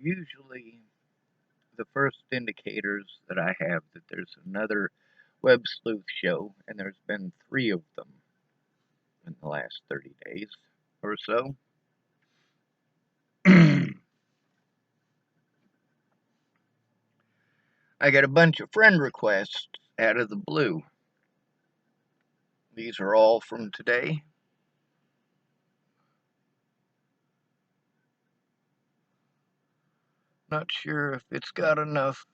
Usually the first indicators that I have that there's another web sleuth show, and there's been 3 of them in the last 30 days or so. I got a bunch of friend requests out of the blue. These are all from today. Not sure if it's got enough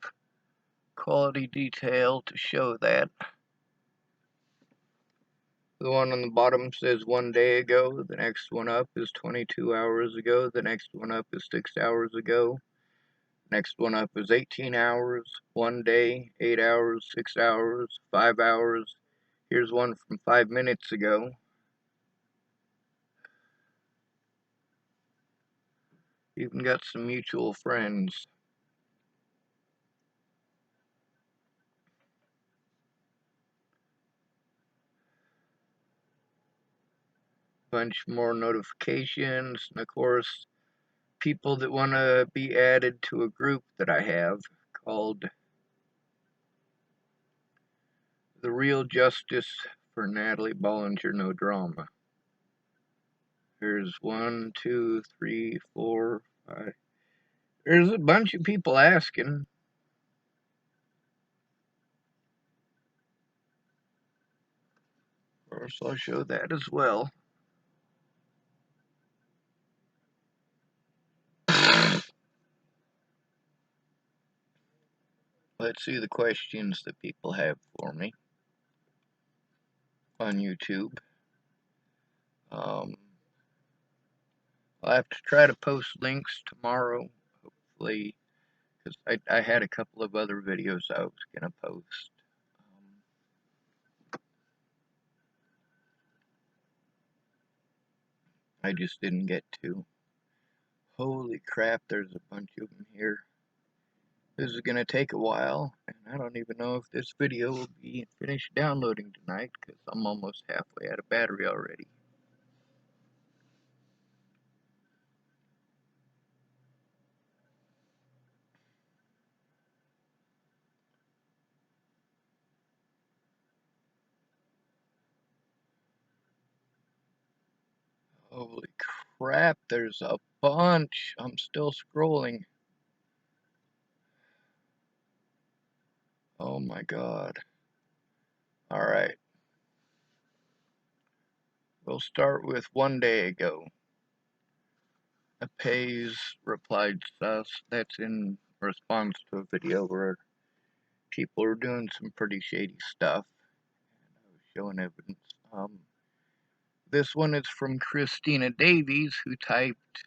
quality detail to show that. The one on the bottom says 1 day ago. The next one up is 22 hours ago. The next one up is 6 hours ago. Next one up is 18 hours, 1 day, 8 hours, 6 hours, 5 hours. Here's one from 5 minutes ago. Even got some mutual friends. Bunch more notifications, and of course, people that want to be added to a group that I have called The Real Justice for Natalie Bollinger No Drama. There's 1, 2, 3, 4, 5. There's a bunch of people asking. Of course, I'll show that as well. Let's see the questions that people have for me on YouTube. I'll have to try to post links tomorrow, hopefully, because I had a couple of other videos I was going to post. I just didn't get to. Holy crap, there's a bunch of them here. This is going to take a while, and I don't even know if this video will be finished downloading tonight, because I'm almost halfway out of battery already. Holy crap, there's a bunch. I'm still scrolling. Oh my god. Alright. We'll start with 1 day ago. A Pays replied to us. That's in response to a video where people are doing some pretty shady stuff. And I was showing evidence. This one is from Christina Davies, who typed,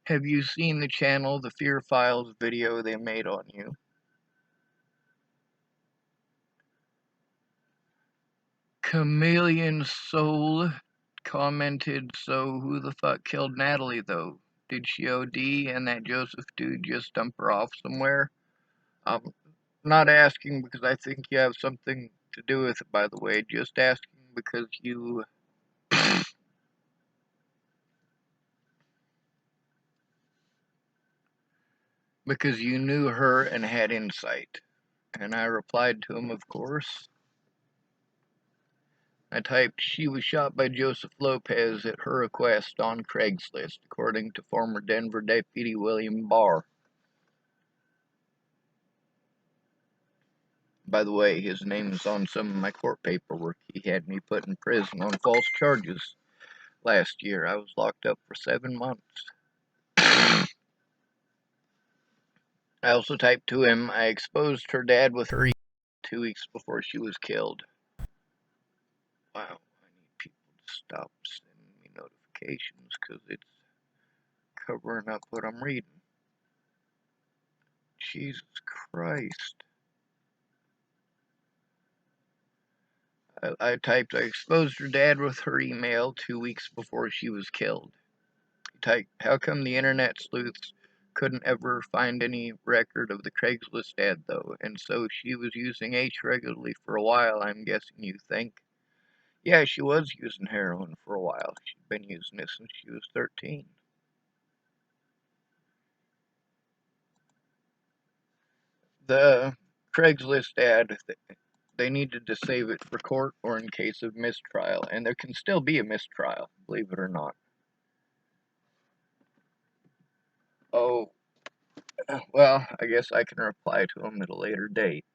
"Have you seen the channel, the Fear Files video they made on you?" Chameleon Soul commented, "So who the fuck killed Natalie though? Did she OD and that Joseph dude just dump her off somewhere?" I'm not asking because I think you have something to do with it, by the way. Just asking because you knew her and had insight. And I replied to him, of course. I typed, "She was shot by Joseph Lopez at her request on Craigslist, according to former Denver Deputy William Barr." By the way, his name is on some of my court paperwork. He had me put in prison on false charges last year. I was locked up for 7 months. I also typed to him, "I exposed her dad with her 2 weeks before she was killed." Wow, I need people to stop sending me notifications because it's covering up what I'm reading. Jesus Christ. I typed, "I exposed her dad with her email 2 weeks before she was killed." He typed, "How come the internet sleuths couldn't ever find any record of the Craigslist ad though? And so she was using H regularly for a while, I'm guessing you think." Yeah, she was using heroin for a while. She'd been using it since she was 13. The Craigslist ad, they needed to save it for court or in case of mistrial, and there can still be a mistrial, believe it or not. Oh, well, I guess I can reply to them at a later date.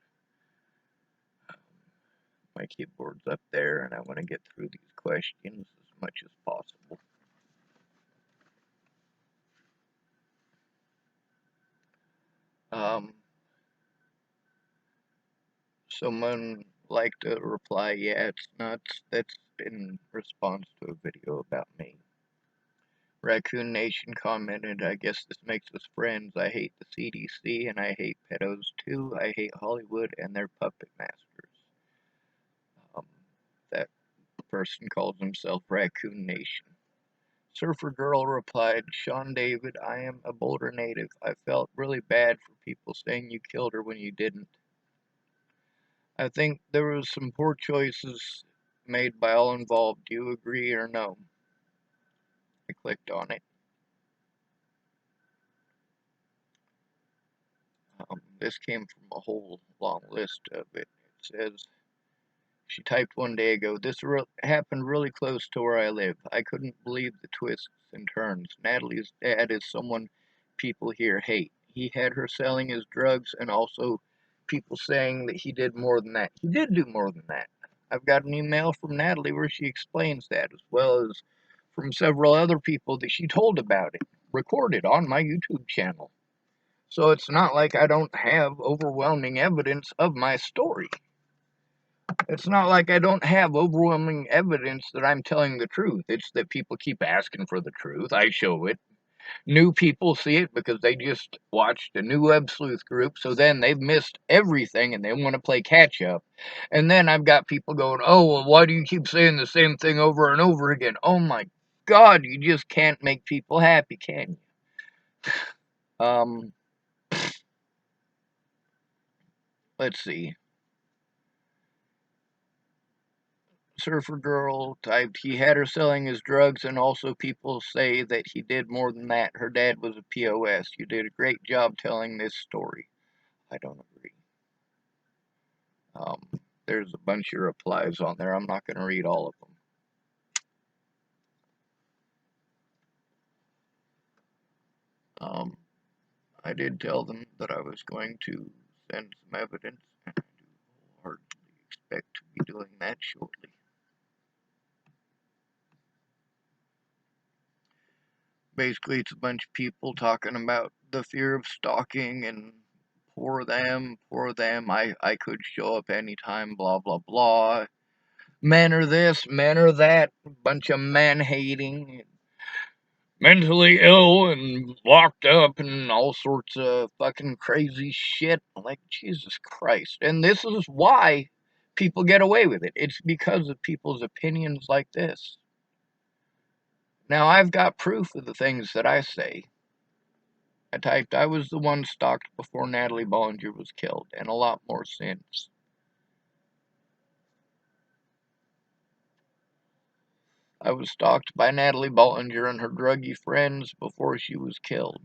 My keyboard's up there, and I want to get through these questions as much as possible. Someone liked to reply, yeah, it's nuts. That's in response to a video about me. Raccoon Nation commented, I guess this makes us friends. I hate the CDC and I hate pedos too. I hate Hollywood and their puppet masters. Um, that person calls himself Raccoon Nation. Surfer Girl replied, Sean David, I am a Boulder native. I felt really bad for people saying you killed her when you didn't. I think there was some poor choices made by all involved. Do you agree or no? I clicked on it. This came from a whole long list of it. It says, she typed one day ago, this happened really close to where I live. I couldn't believe the twists and turns. Natalie's dad is someone people here hate. He had her selling his drugs and also people saying that he did more than that. He did do more than that. I've got an email from Natalie where she explains that, as well as from several other people that she told about it, recorded on my YouTube channel. So it's not like I don't have overwhelming evidence of my story. It's not like I don't have overwhelming evidence that I'm telling the truth. It's that people keep asking for the truth. I show it. New people see it because they just watched a new web sleuth group, so then they've missed everything and they want to play catch up. And then I've got people going, oh, well, why do you keep saying the same thing over and over again? Oh my God, you just can't make people happy, can you? Let's see. Surfer Girl typed, he had her selling his drugs, and also people say that he did more than that. Her dad was a POS. You did a great job telling this story. I don't agree. Um, there's a bunch of replies on there. I'm not going to read all of them. I did tell them that I was going to send some evidence, and I do wholeheartedly expect to be doing that shortly. Basically, it's a bunch of people talking about the fear of stalking and poor them, poor them. I could show up anytime, blah, blah, blah. Men are this, men are that. Bunch of man hating, mentally ill and locked up and all sorts of fucking crazy shit. Like, Jesus Christ. And this is why people get away with it. It's because of people's opinions like this. Now, I've got proof of the things that I say. I typed, I was the one stalked before Natalie Bollinger was killed, and a lot more since. I was stalked by Natalie Bollinger and her druggy friends before she was killed.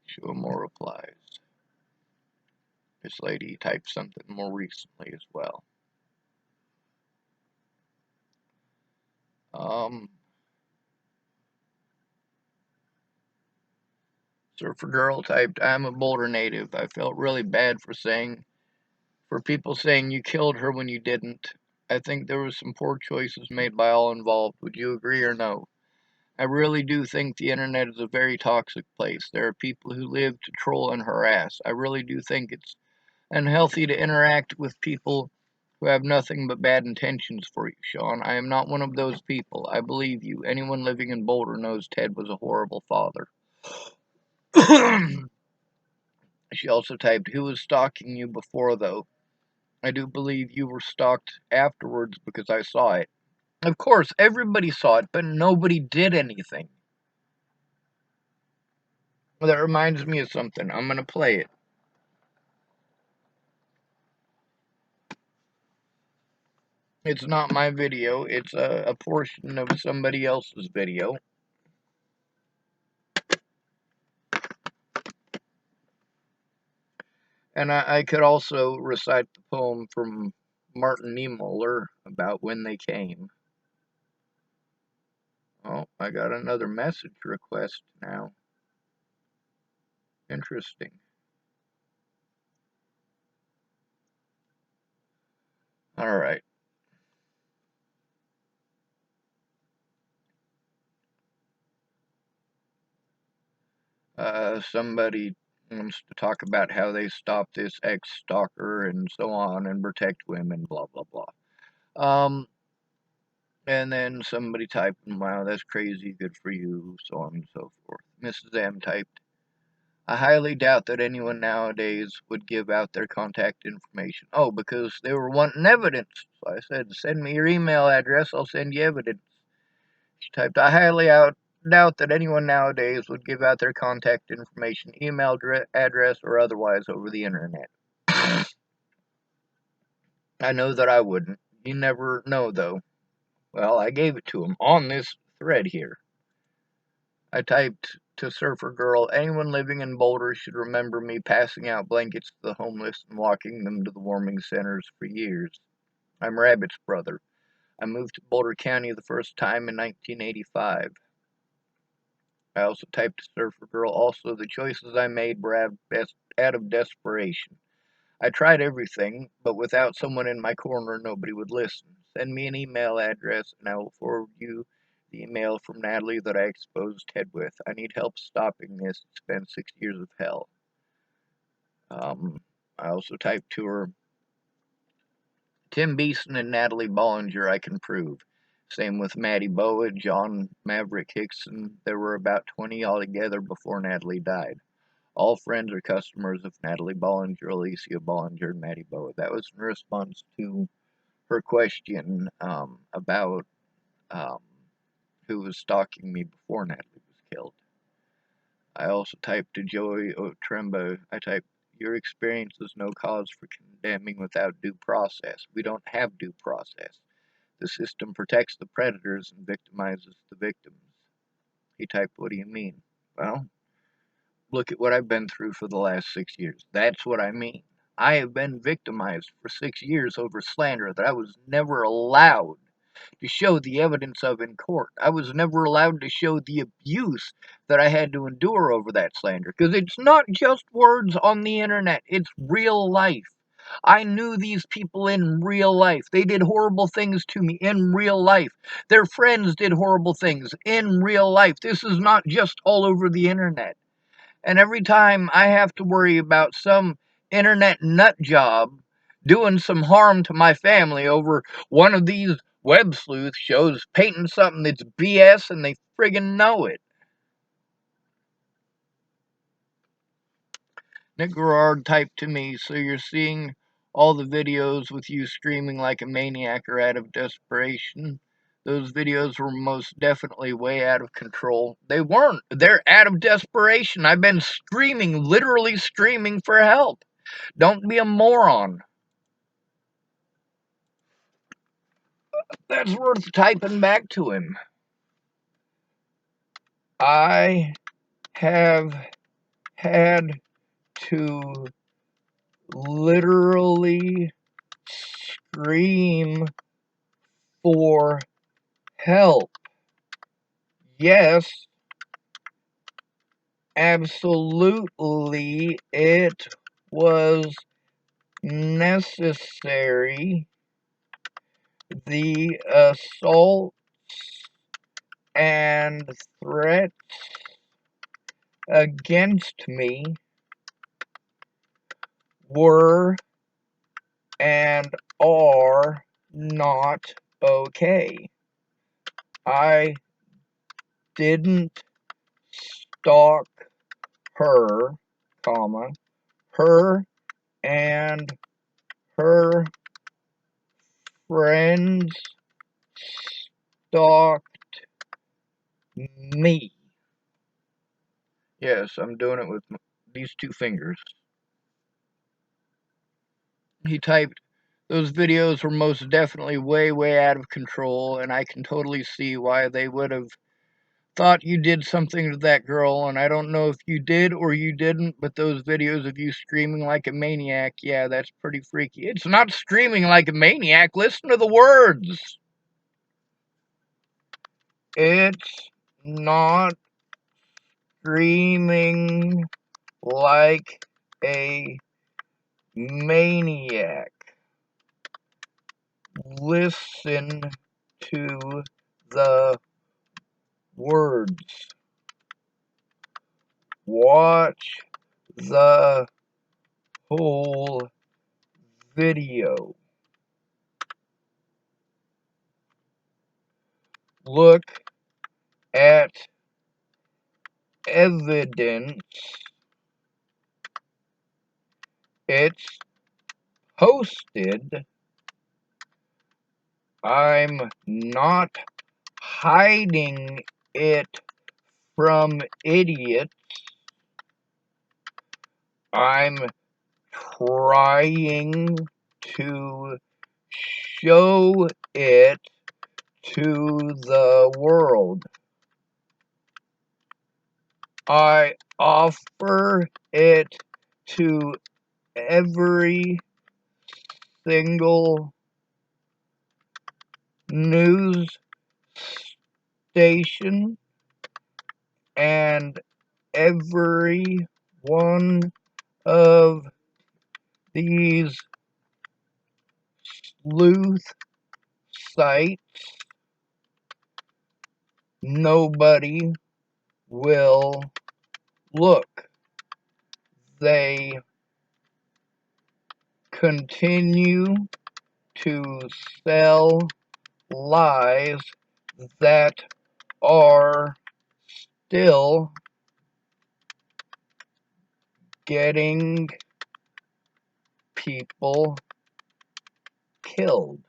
Show more replies. This lady typed something more recently as well. Surfer Girl typed, I'm a Boulder native. I felt really bad for people saying you killed her when you didn't. I think there was some poor choices made by all involved. Would you agree or no? I really do think the internet is a very toxic place. There are people who live to troll and harass. I really do think it's unhealthy to interact with people who have nothing but bad intentions for you, Sean. I am not one of those people. I believe you. Anyone living in Boulder knows Ted was a horrible father. She also typed, who was stalking you before, though? I do believe you were stalked afterwards because I saw it. Of course, everybody saw it, but nobody did anything. Well, that reminds me of something. I'm going to play it. It's not my video. It's a portion of somebody else's video. And I could also recite the poem from Martin Niemöller about when they came. Oh, I got another message request now. Interesting. All right. Somebody wants to talk about how they stopped this ex-stalker and so on and protect women, blah, blah, blah. And then somebody typed, wow, that's crazy, good for you, so on and so forth. Mrs. M typed, I highly doubt that anyone nowadays would give out their contact information. Oh, because they were wanting evidence. So I said, send me your email address, I'll send you evidence. She typed, I highly doubt that anyone nowadays would give out their contact information, email address, or otherwise over the internet. I know that I wouldn't. You never know, though. Well, I gave it to him on this thread here. I typed to Surfer Girl, anyone living in Boulder should remember me passing out blankets to the homeless and walking them to the warming centers for years. I'm Rabbit's brother. I moved to Boulder County the first time in 1985. I also typed to Surfer Girl, also the choices I made were out of desperation. I tried everything, but without someone in my corner, nobody would listen. Send me an email address, and I will forward you the email from Natalie that I exposed Ted with. I need help stopping this. It's been 6 years of hell. I also typed to her, Tim Beeson and Natalie Bollinger, I can prove. Same with Maddie Boa, John Maverick Hickson. There were about 20 altogether before Natalie died. All friends or customers of Natalie Bollinger, Alicia Bollinger, and Maddie Boa. That was in response to her question about who was stalking me before Natalie was killed. I also typed to Joey Otremba, I typed, your experience is no cause for condemning without due process. We don't have due process. The system protects the predators and victimizes the victims. He typed, what do you mean? Well, look at what I've been through for the last 6 years. That's what I mean. I have been victimized for 6 years over slander that I was never allowed to show the evidence of in court. I was never allowed to show the abuse that I had to endure over that slander. Because it's not just words on the internet, it's real life. I knew these people in real life. They did horrible things to me in real life. Their friends did horrible things in real life. This is not just all over the internet. And every time I have to worry about some internet nut job doing some harm to my family over one of these web sleuth shows painting something that's BS and they friggin' know it. Nick Gerard typed to me, so you're seeing all the videos with you screaming like a maniac or out of desperation. Those videos were most definitely way out of control. They weren't. They're out of desperation. I've been screaming, literally screaming for help. Don't be a moron. That's worth typing back to him. I have had to literally scream for help. Yes, absolutely, it was necessary. The assaults and threats against me were and are not okay. I didn't stalk her, comma, her and her friends stalked me. Yes, I'm doing it with these two fingers. He typed, those videos were most definitely way, way out of control, and I can totally see why they would have thought you did something to that girl, and I don't know if you did or you didn't, but those videos of you screaming like a maniac, yeah, that's pretty freaky. It's not screaming like a maniac. Listen to the words. It's not screaming like a maniac. Listen to the words. Watch the whole video. Look at evidence. It's posted. I'm not hiding it from idiots. I'm trying to show it to the world. I offer it to every single news station and every one of these sleuth sites. Nobody will look. They continue to sell lies that are still getting people killed.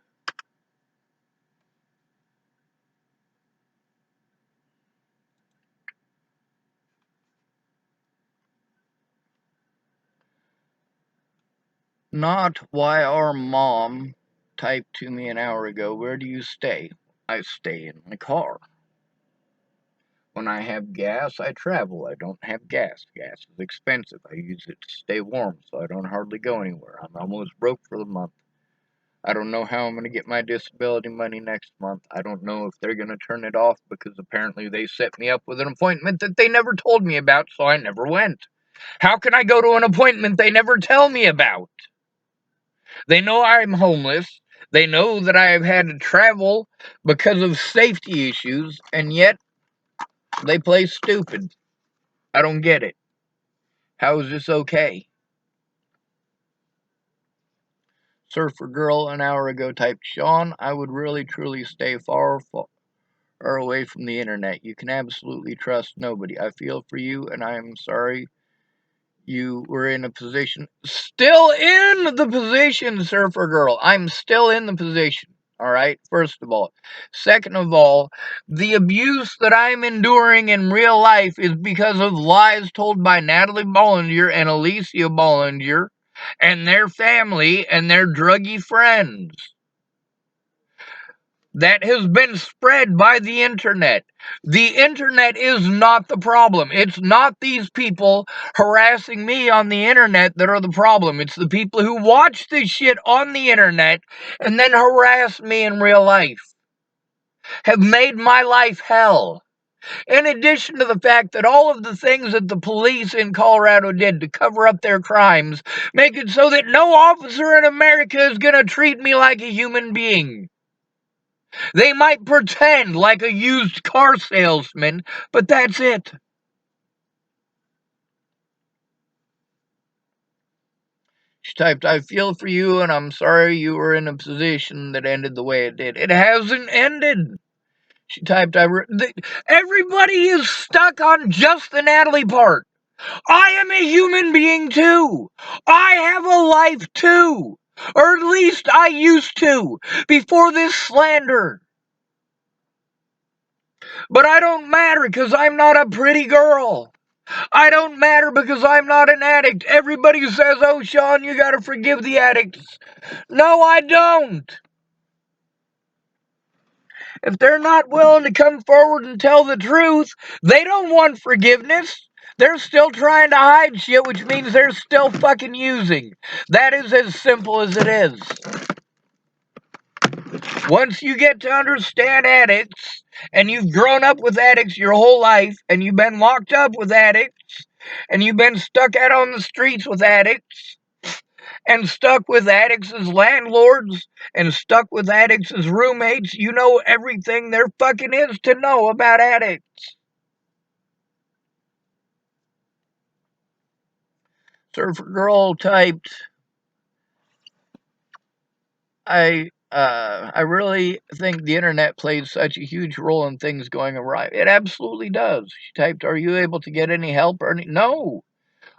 Not why our mom typed to me an hour ago, where do you stay? I stay in my car. When I have gas, I travel. I don't have gas. Gas is expensive. I use it to stay warm, so I don't hardly go anywhere. I'm almost broke for the month. I don't know how I'm going to get my disability money next month. I don't know if they're going to turn it off because apparently they set me up with an appointment that they never told me about, so I never went. How can I go to an appointment they never tell me about? They know I'm homeless. They know that I have had to travel because of safety issues, and yet they play stupid. I don't get it. How is this okay? Surfer Girl an hour ago typed, Sean, I would really truly stay far away from the internet. You can absolutely trust nobody. I feel for you, and I am sorry you were in a position. Still in the position, Surfer Girl. I'm still in the position. All right, first of all. Second of all, the abuse that I'm enduring in real life is because of lies told by Natalie Bollinger and Alicia Bollinger and their family and their druggy friends. That has been spread by the internet. The internet is not the problem. It's not these people harassing me on the internet that are the problem. It's the people who watch this shit on the internet and then harass me in real life. Have made my life hell. In addition to the fact that all of the things that the police in Colorado did to cover up their crimes make it so that no officer in America is going to treat me like a human being. They might pretend like a used car salesman, but that's it. She typed, I feel for you and I'm sorry you were in a position that ended the way it did. It hasn't ended. She typed, everybody is stuck on just the Natalie part. I am a human being too. I have a life too. Or at least I used to, before this slander. But I don't matter because I'm not a pretty girl. I don't matter because I'm not an addict. Everybody says, oh, Sean, you gotta forgive the addicts. No, I don't. If they're not willing to come forward and tell the truth, they don't want forgiveness. They're still trying to hide shit, which means they're still fucking using. That is as simple as it is. Once you get to understand addicts, and you've grown up with addicts your whole life, and you've been locked up with addicts, and you've been stuck out on the streets with addicts, and stuck with addicts as landlords, and stuck with addicts as roommates, you know everything there fucking is to know about addicts. Surfer Girl typed, I really think the internet plays such a huge role in things going awry. It absolutely does. She typed, are you able to get any help or any? No.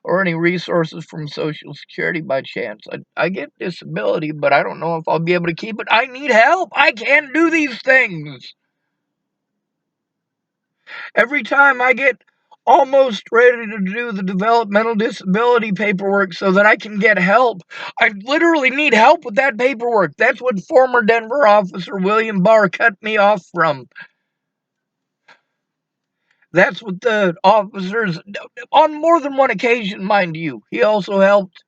Or any resources from Social Security by chance. I get disability, but I don't know if I'll be able to keep it. I need help. I can't do these things. Every time I get almost ready to do the developmental disability paperwork so that I can get help, I literally need help with that paperwork. That's what former Denver officer William Barr cut me off from. That's what the officers, on more than one occasion, mind you, he also helped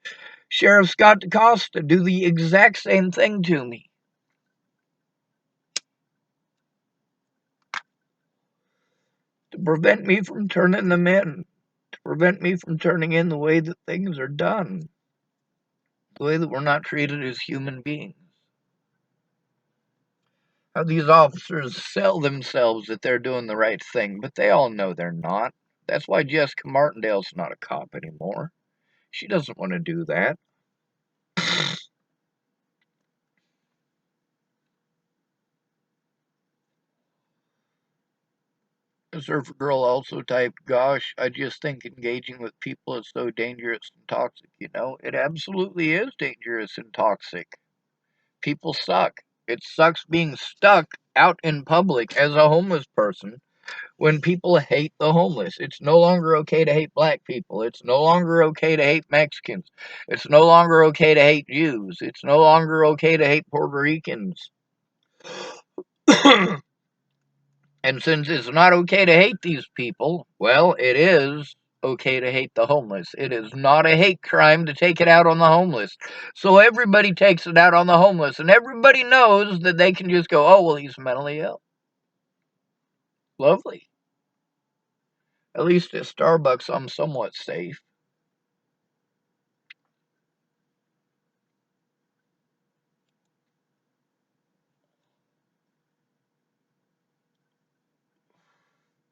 Sheriff Scott DaCosta do the exact same thing to me. To prevent me from turning them in. To prevent me from turning in the way that things are done. The way that we're not treated as human beings. How these officers sell themselves that they're doing the right thing, but they all know they're not. That's why Jessica Martindale's not a cop anymore. She doesn't want to do that. The surfer girl also typed, gosh, I just think engaging with people is so dangerous and toxic, you know? It absolutely is dangerous and toxic. People suck. It sucks being stuck out in public as a homeless person when people hate the homeless. It's no longer okay to hate black people. It's no longer okay to hate Mexicans. It's no longer okay to hate Jews. It's no longer okay to hate Puerto Ricans. And since it's not okay to hate these people, well, it is okay to hate the homeless. It is not a hate crime to take it out on the homeless. So everybody takes it out on the homeless, and everybody knows that they can just go, oh, well, he's mentally ill. Lovely. At least at Starbucks, I'm somewhat safe.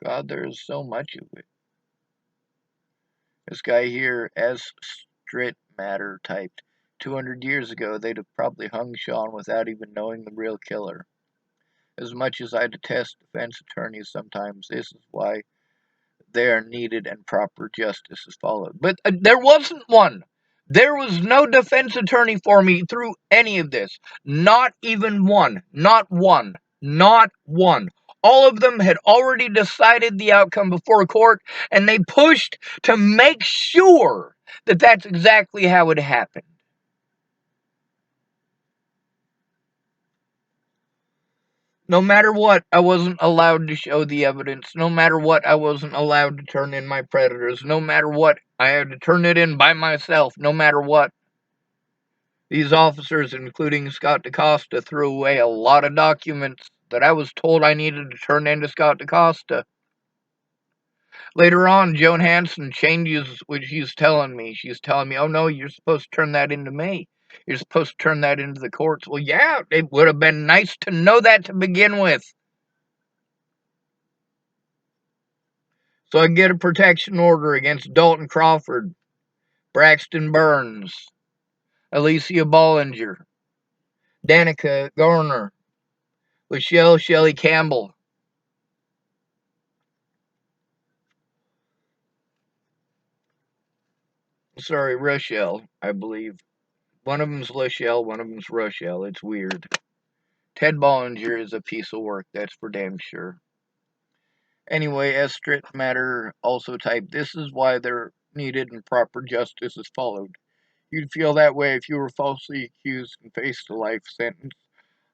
God, there is so much of it. This guy here, S. Strit Matter, typed, 200 years ago, they'd have probably hung Sean without even knowing the real killer. As much as I detest defense attorneys sometimes, this is why they are needed and proper justice is followed. But there wasn't one. There was no defense attorney for me through any of this. Not even one. Not one. Not one. All of them had already decided the outcome before court, and they pushed to make sure that that's exactly how it happened. No matter what, I wasn't allowed to show the evidence. No matter what, I wasn't allowed to turn in my predators. No matter what, I had to turn it in by myself. No matter what. These officers, including Scott DaCosta, threw away a lot of documents that I was told I needed to turn in to Scott DaCosta. Later on, Joan Hanson changes what she's telling me. She's telling me, oh no, you're supposed to turn that into me. You're supposed to turn that into the courts. Well, yeah, it would have been nice to know that to begin with. So I get a protection order against Dalton Crawford, Braxton Burns, Alicia Bollinger, Danica Garner, Michelle Shelley Campbell. Sorry, Rochelle, I believe. One of them's Lachelle, one of them's Rochelle. It's weird. Ted Bollinger is a piece of work, that's for damn sure. Anyway, as strict matter also typed, this is why they're needed and proper justice is followed. You'd feel that way if you were falsely accused and faced a life sentence.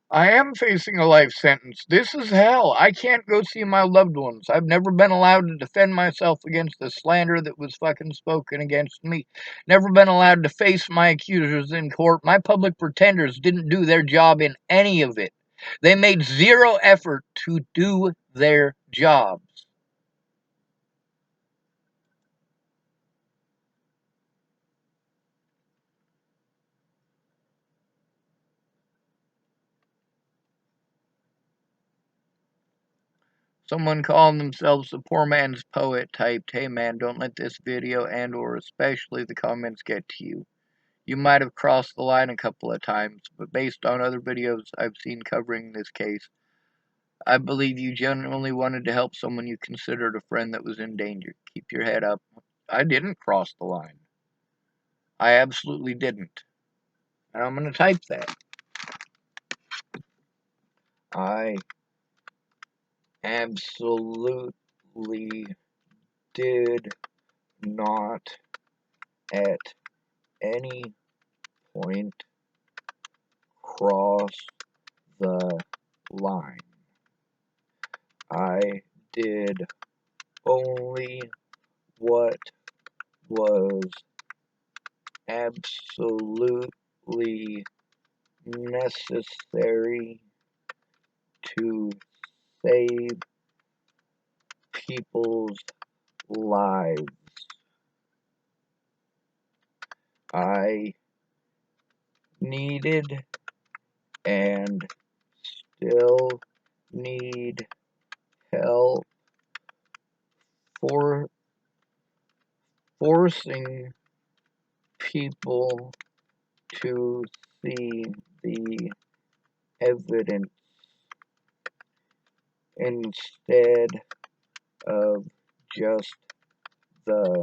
I am facing a life sentence. This is hell. I can't go see my loved ones. I've never been allowed to defend myself against the slander that was fucking spoken against me. Never been allowed to face my accusers in court. My public pretenders didn't do their job in any of it. They made zero effort to do their jobs. Someone calling themselves the poor man's poet typed, "Hey man, don't let this video and or especially the comments get to you. You might have crossed the line a couple of times, but based on other videos I've seen covering this case, I believe you genuinely wanted to help someone you considered a friend that was in danger. Keep your head up." I didn't cross the line. I absolutely didn't. And I'm going to type that. I absolutely did not at any point cross the line. I did only what was absolutely necessary to save people's lives. I needed and still need help for forcing people to see the evidence instead of just the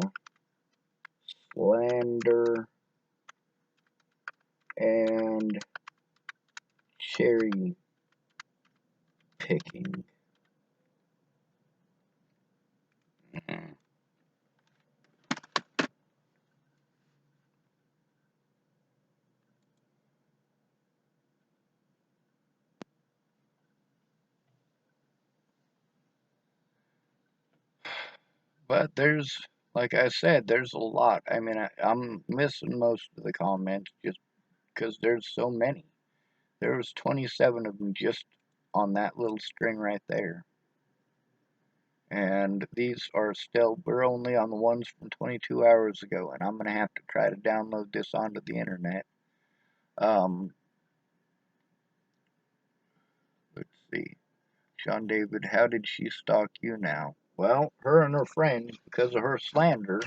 slander and cherry picking. But there's, like I said, there's a lot. I mean, I'm missing most of the comments just because there's so many. There was 27 of them just on that little string right there. And these are still, we're only on the ones from 22 hours ago, and I'm going to have to try to download this onto the internet. Let's see. Sean David, how did she stalk you now? Well, her and her friends, because of her slander,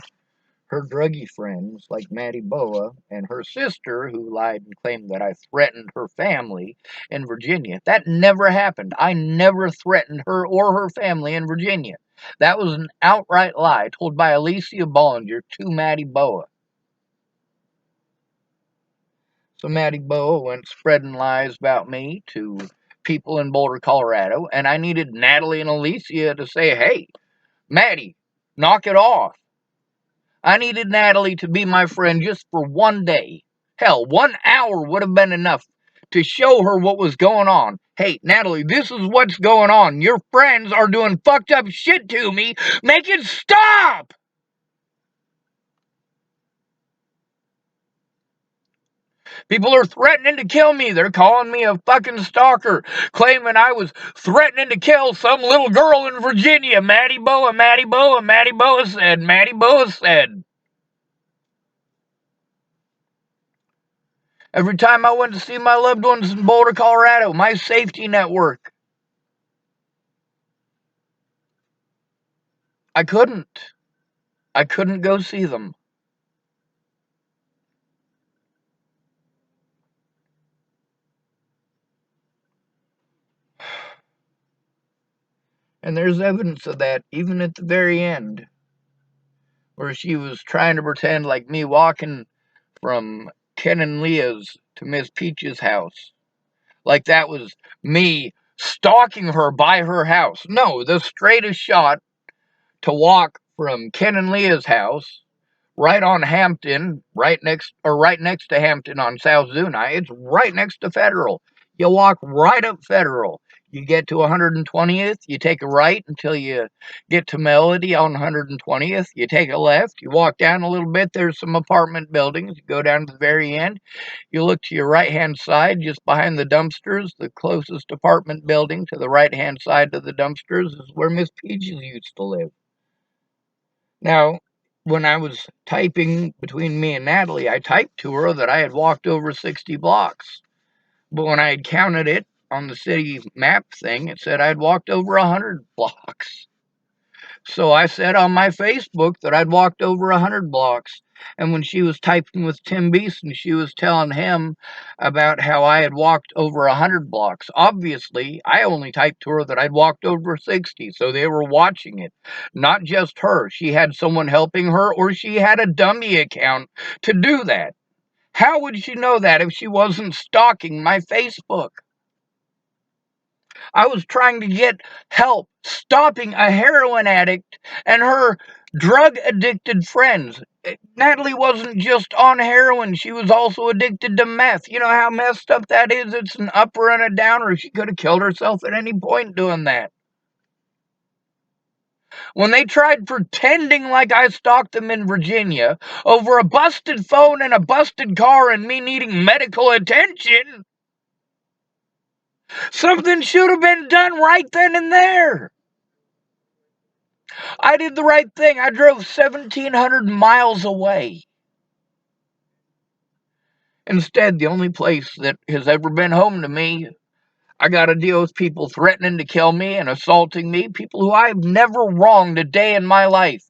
her druggy friends like Maddie Boa and her sister, who lied and claimed that I threatened her family in Virginia. That never happened. I never threatened her or her family in Virginia. That was an outright lie told by Alicia Bollinger to Maddie Boa. So Maddie Boa went spreading lies about me to people in Boulder, Colorado, and I needed Natalie and Alicia to say, "Hey, Maddie, knock it off." I needed Natalie to be my friend just for one day. Hell, 1 hour would have been enough to show her what was going on. "Hey, Natalie, this is what's going on. Your friends are doing fucked up shit to me. Make it stop!" People are threatening to kill me. They're calling me a fucking stalker, claiming I was threatening to kill some little girl in Virginia. Maddie Boa, Maddie Boa, Maddie Boa said, Maddie Boa said. Every time I went to see my loved ones in Boulder, Colorado, my safety network, I couldn't. I couldn't go see them. And there's evidence of that even at the very end, where she was trying to pretend like me walking from Ken and Leah's to Miss Peach's house. Like that was me stalking her by her house. No, the straightest shot to walk from Ken and Leah's house right on Hampton, right next to Hampton on South Zuni. It's right next to Federal. You walk right up Federal. You get to 120th, you take a right until you get to Melody on 120th. You take a left, you walk down a little bit, there's some apartment buildings. You go down to the very end, you look to your right-hand side, just behind the dumpsters. The closest apartment building to the right-hand side of the dumpsters is where Miss Peaches used to live. Now, when I was typing between me and Natalie, I typed to her that I had walked over 60 blocks. But when I had counted it on the city map thing, it said I'd walked over 100 blocks. So I said on my Facebook that I'd walked over 100 blocks. And when she was typing with Tim Beeson, she was telling him about how I had walked over 100 blocks. Obviously, I only typed to her that I'd walked over 60, so they were watching it. Not just her. She had someone helping her, or she had a dummy account to do that. How would she know that if she wasn't stalking my Facebook? I was trying to get help stopping a heroin addict and her drug addicted friends. Natalie wasn't just on heroin, she was also addicted to meth. You know how messed up that is? It's an upper and a downer. She could have killed herself at any point doing that. When they tried pretending like I stalked them in Virginia over a busted phone and a busted car and me needing medical attention, something should have been done right then and there. I did the right thing. I drove 1,700 miles away. Instead, the only place that has ever been home to me, I got to deal with people threatening to kill me and assaulting me, people who I've never wronged a day in my life,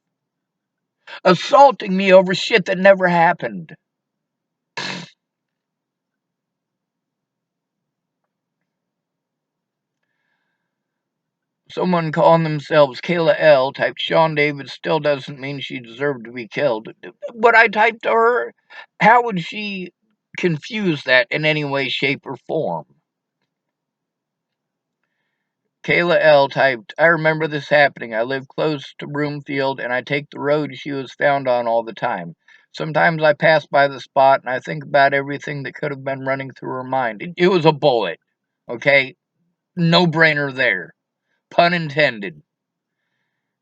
assaulting me over shit that never happened. Someone calling themselves Kayla L. typed Sean David still doesn't mean she deserved to be killed. But I typed to her, how would she confuse that in any way, shape, or form? Kayla L. typed, I remember this happening. I live close to Broomfield and I take the road she was found on all the time. Sometimes I pass by the spot and I think about everything that could have been running through her mind. It was a bullet, okay? No brainer there. Pun intended.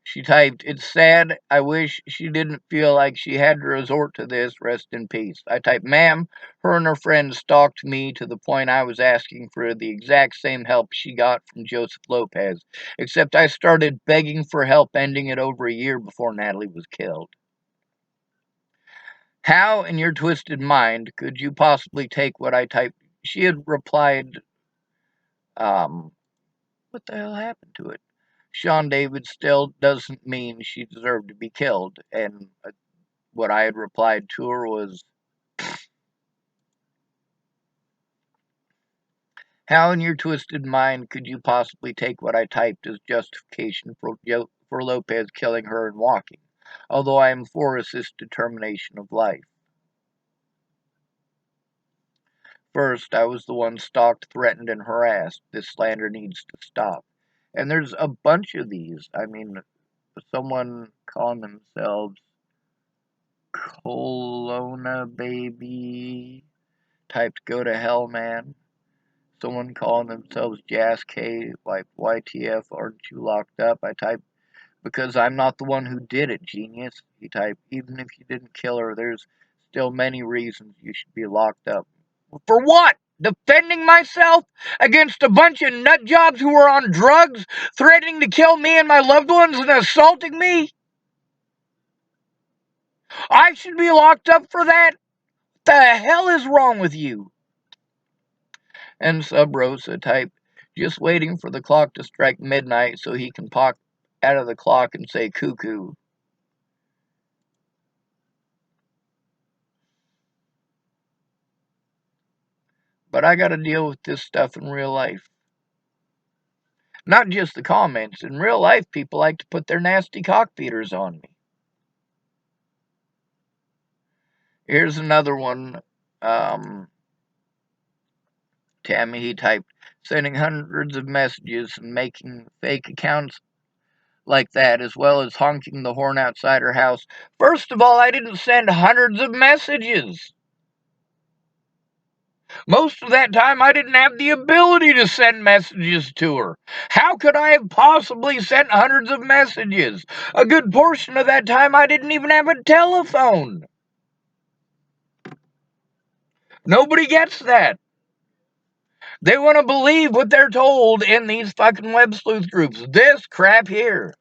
She typed, it's sad. I wish she didn't feel like she had to resort to this. Rest in peace. I typed, ma'am, her and her friends stalked me to the point I was asking for the exact same help she got from Joseph Lopez, except I started begging for help, ending it over a year before Natalie was killed. How in your twisted mind could you possibly take what I typed? She had replied, what the hell happened to it? Sean David still doesn't mean she deserved to be killed. And what I had replied to her was, how in your twisted mind could you possibly take what I typed as justification for Lopez killing her and walking? Although I am for assisted termination of life. First, I was the one stalked, threatened, and harassed. This slander needs to stop. And there's a bunch of these. I mean, someone calling themselves Colonna Baby typed go to hell, man. Someone calling themselves Jazz K, like YTF, aren't you locked up? I typed, because I'm not the one who did it, genius. He typed, even if you didn't kill her, there's still many reasons you should be locked up. For what? Defending myself against a bunch of nutjobs who were on drugs, threatening to kill me and my loved ones and assaulting me? I should be locked up for that? What the hell is wrong with you? And Sub Rosa type, just waiting for the clock to strike midnight so he can pop out of the clock and say cuckoo. But I gotta deal with this stuff in real life. Not just the comments. In real life, people like to put their nasty cockbeaters on me. Here's another one. Tammy, he typed, sending hundreds of messages and making fake accounts like that, as well as honking the horn outside her house. First of all, I didn't send hundreds of messages. Most of that time, I didn't have the ability to send messages to her. How could I have possibly sent hundreds of messages? A good portion of that time, I didn't even have a telephone. Nobody gets that. They want to believe what they're told in these fucking web sleuth groups. This crap here.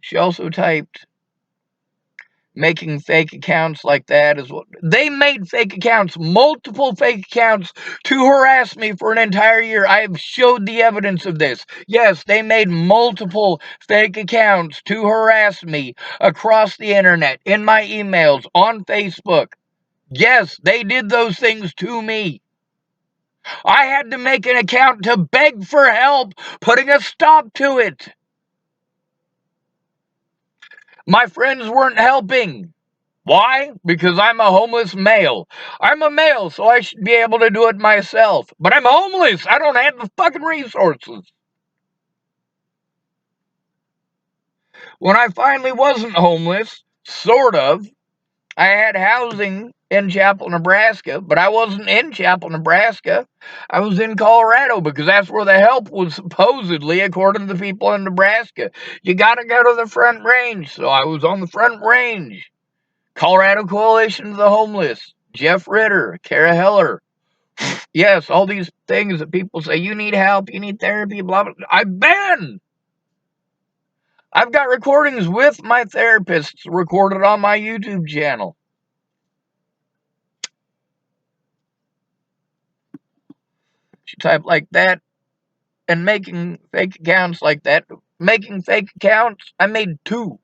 She also typed, making fake accounts like that is what they made. Fake accounts, multiple fake accounts, to harass me for an entire year. I have showed the evidence of this. Yes, they made multiple fake accounts to harass me across the internet, in my emails, on Facebook. Yes, they did those things to me. I had to make an account to beg for help, putting a stop to it. My friends weren't helping. Why? Because I'm a homeless male. I'm a male, so I should be able to do it myself. But I'm homeless. I don't have the fucking resources. When I finally wasn't homeless, sort of, I had housing in Chapel, Nebraska, but I wasn't in Chapel, Nebraska. I was in Colorado because that's where the help was, supposedly, according to the people in Nebraska. You gotta go to the Front Range. So I was on the Front Range. Colorado Coalition of the Homeless, Jeff Ritter, Kara Heller. Yes, all these things that people say, you need help, you need therapy, blah, blah. I've been. I've got recordings with my therapists recorded on my YouTube channel. She typed like that and making fake accounts like that. Making fake accounts, I made 2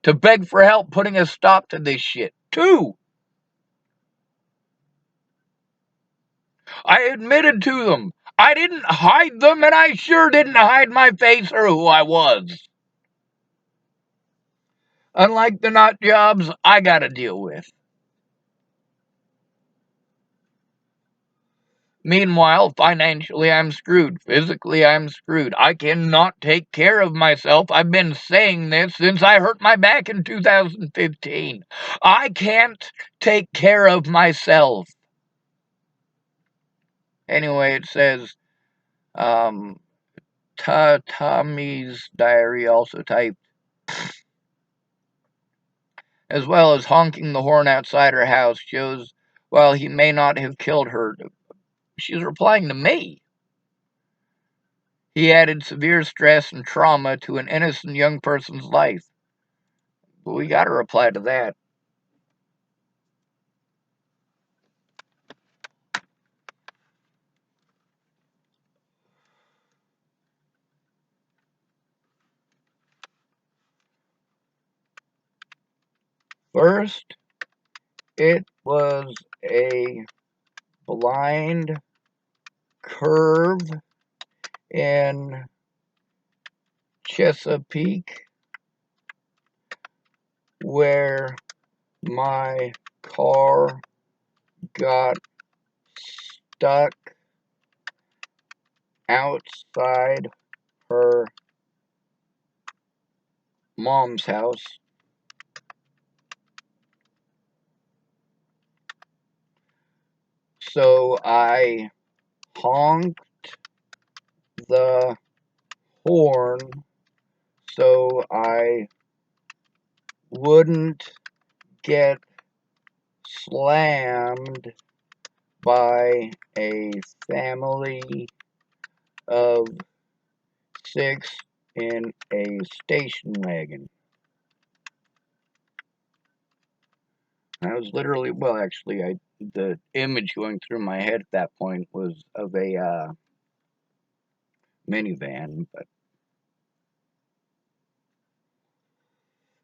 to beg for help putting a stop to this shit. 2. I admitted to them. I didn't hide them, and I sure didn't hide my face or who I was. Unlike the Nutjobs I gotta deal with. Meanwhile, financially, I'm screwed. Physically, I'm screwed. I cannot take care of myself. I've been saying this since I hurt my back in 2015. I can't take care of myself. Anyway, it says, Tommy's diary also typed, as well as honking the horn outside her house, shows while he may not have killed her. She's replying to me. He added severe stress and trauma to an innocent young person's life. But we got to reply to that. First, it was a blind curve in Chesapeake where my car got stuck outside her mom's house. So I honked the horn so I wouldn't get slammed by a family of 6 in a station wagon. I was literally, well, actually, the image going through my head at that point was of a minivan, but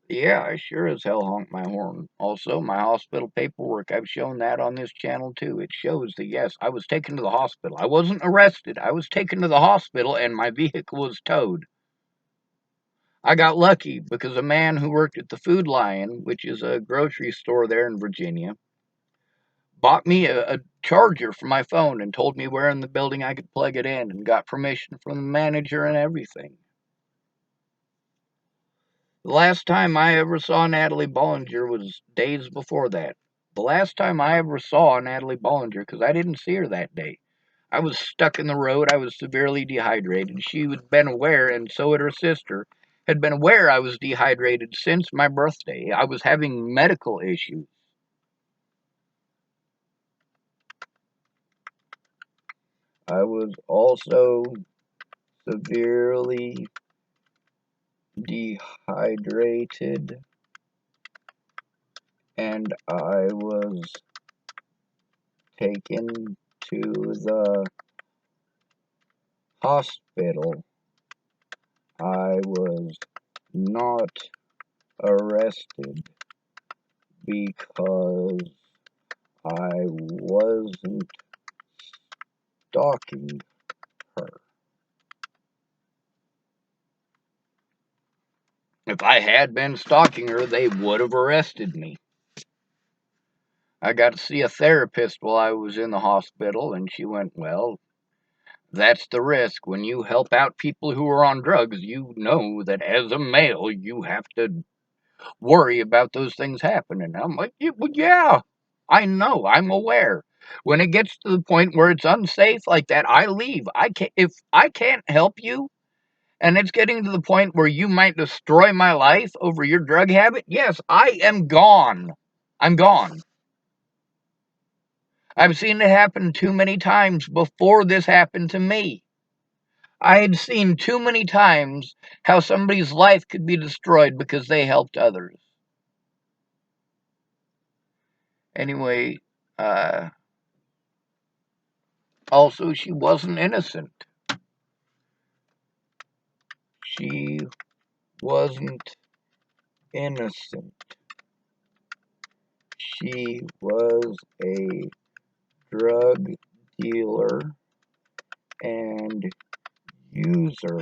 yeah, I sure as hell honked my horn. Also, my hospital paperwork, I've shown that on this channel too. It shows that, yes, I was taken to the hospital. I wasn't arrested. I was taken to the hospital and my vehicle was towed. I got lucky because a man who worked at the Food Lion, which is a grocery store there in Virginia, bought me a charger for my phone and told me where in the building I could plug it in and got permission from the manager and everything. The last time I ever saw Natalie Bollinger was days before that. The last time I ever saw Natalie Bollinger, because I didn't see her that day, I was stuck in the road. I was severely dehydrated. She had been aware, and so had her sister, had been aware I was dehydrated since my birthday. I was having medical issues. I was also severely dehydrated, and I was taken to the hospital. I was not arrested because I wasn't stalking her. If I had been stalking her, they would have arrested me. I got to see a therapist while I was in the hospital, and she went, well, that's the risk. When you help out people who are on drugs, you know that as a male, you have to worry about those things happening. I'm like, yeah, I know, I'm aware. When it gets to the point where it's unsafe like that, I leave. If I can't help you, and it's getting to the point where you might destroy my life over your drug habit, yes, I am gone. I'm gone. I've seen it happen too many times before this happened to me. I had seen too many times how somebody's life could be destroyed because they helped others. Anyway, also, she wasn't innocent. She wasn't innocent. She was a drug dealer and user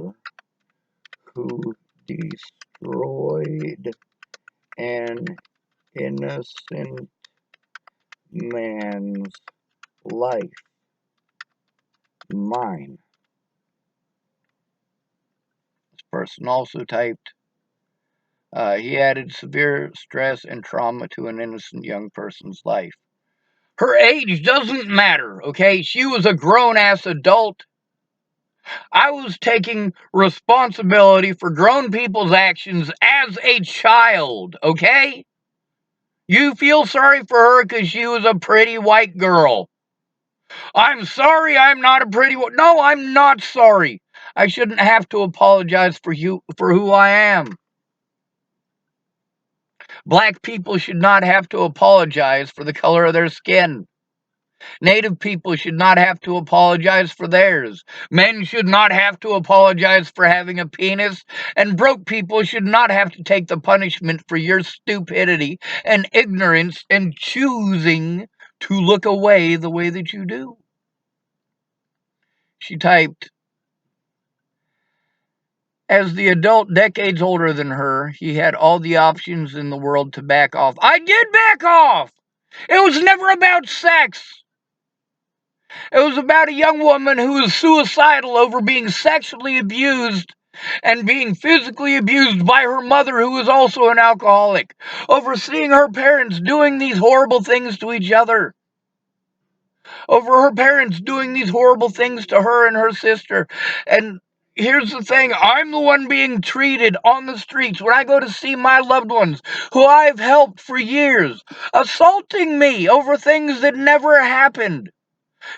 who destroyed an innocent man's life. Mine. This person also typed, he added severe stress and trauma to an innocent young person's life. Her age doesn't matter, okay? She was a grown-ass adult. I was taking responsibility for grown people's actions as a child, okay? You feel sorry for her because she was a pretty white girl. I'm sorry I'm not a pretty one. No, I'm not sorry. I shouldn't have to apologize for who I am. Black people should not have to apologize for the color of their skin. Native people should not have to apologize for theirs. Men should not have to apologize for having a penis. And broke people should not have to take the punishment for your stupidity and ignorance and choosing to look away the way that you do. She typed, as the adult decades older than her, he had all the options in the world to back off. I did back off! It was never about sex. It was about a young woman who was suicidal over being sexually abused and being physically abused by her mother, who was also an alcoholic, over seeing her parents doing these horrible things to each other, over her parents doing these horrible things to her and her sister. And here's the thing, I'm the one being treated on the streets when I go to see my loved ones who I've helped for years, assaulting me over things that never happened,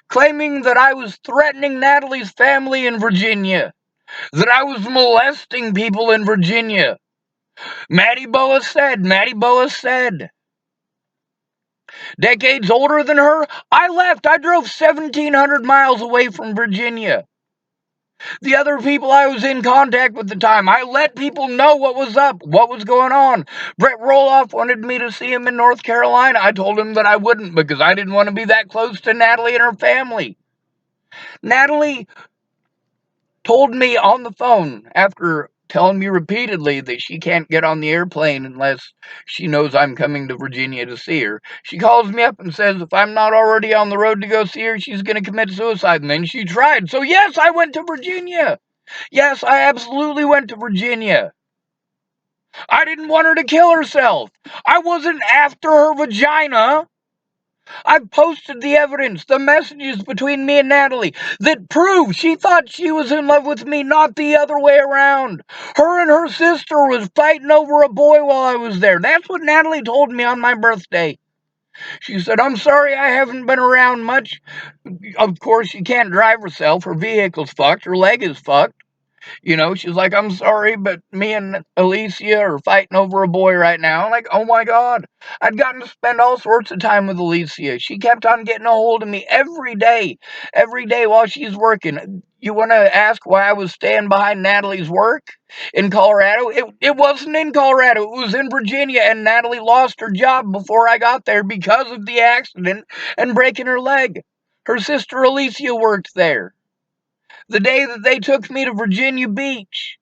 claiming that I was threatening Natalie's family in Virginia, that I was molesting people in Virginia. Maddie Boa said, decades older than her, I left. I drove 1,700 miles away from Virginia. The other people I was in contact with at the time, I let people know what was up, what was going on. Brett Roloff wanted me to see him in North Carolina. I told him that I wouldn't because I didn't want to be that close to Natalie and her family. Natalie told me on the phone, after telling me repeatedly that she can't get on the airplane unless she knows I'm coming to Virginia to see her. She calls me up and says if I'm not already on the road to go see her, she's going to commit suicide. And then she tried. So yes, I went to Virginia. Yes, I absolutely went to Virginia. I didn't want her to kill herself. I wasn't after her vagina. I've posted the evidence, the messages between me and Natalie that prove she thought she was in love with me, not the other way around. Her and her sister was fighting over a boy while I was there. That's what Natalie told me on my birthday. She said, I'm sorry I haven't been around much. Of course, she can't drive herself. Her vehicle's fucked. Her leg is fucked. You know, she's like, I'm sorry, but me and Alicia are fighting over a boy right now. I'm like, oh my God. I'd gotten to spend all sorts of time with Alicia. She kept on getting a hold of me every day while she's working. You want to ask why I was staying behind Natalie's work in Colorado? It wasn't in Colorado. It was in Virginia, and Natalie lost her job before I got there because of the accident and breaking her leg. Her sister Alicia worked there. The day that they took me to Virginia Beach,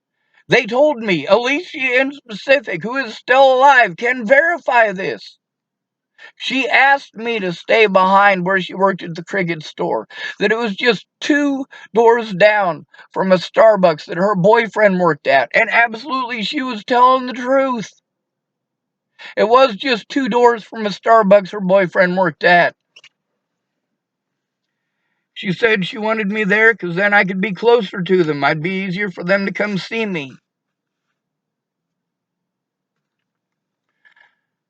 they told me, Alicia in specific, who is still alive, can verify this. She asked me to stay behind where she worked at the Cricket store, that it was just 2 doors down from a Starbucks that her boyfriend worked at, and absolutely she was telling the truth. It was just 2 doors from a Starbucks her boyfriend worked at. She said she wanted me there because then I could be closer to them. I'd be easier for them to come see me.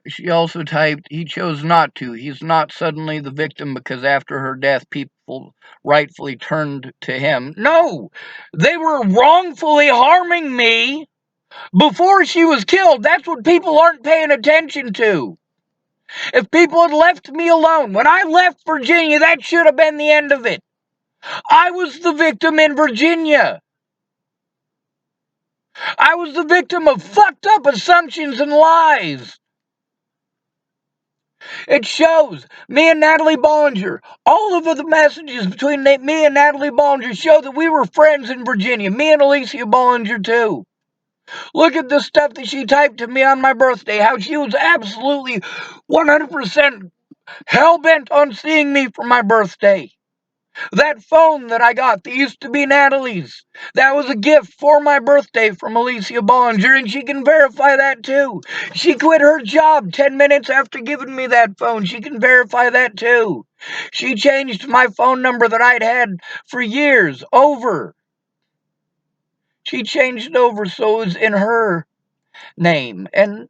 She also typed, he chose not to. He's not suddenly the victim because after her death, people rightfully turned to him. No! They were wrongfully harming me before she was killed. That's what people aren't paying attention to. If people had left me alone, when I left Virginia, that should have been the end of it. I was the victim in Virginia. I was the victim of fucked up assumptions and lies. It shows me and Natalie Bollinger. All of the messages between me and Natalie Bollinger show that we were friends in Virginia. Me and Alicia Bollinger, too. Look at the stuff that she typed to me on my birthday, how she was absolutely 100% hell-bent on seeing me for my birthday. That phone that I got that used to be Natalie's, that was a gift for my birthday from Alicia Bollinger, and she can verify that too. She quit her job 10 minutes after giving me that phone. She can verify that too. She changed my phone number that I'd had for years over. She changed it over so it was in her name, and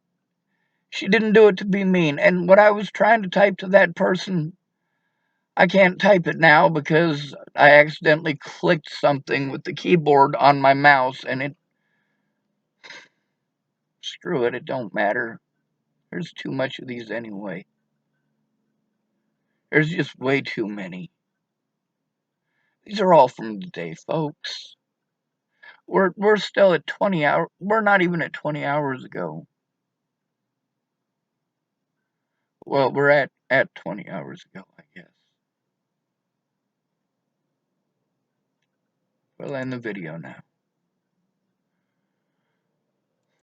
she didn't do it to be mean. And what I was trying to type to that person, I can't type it now because I accidentally clicked something with the keyboard on my mouse, and screw it, it don't matter. There's too much of these anyway. There's just way too many. These are all from today, folks. We're still at 20 hours. We're not even at 20 hours ago. Well, we're at 20 hours ago, I guess. We'll end the video now.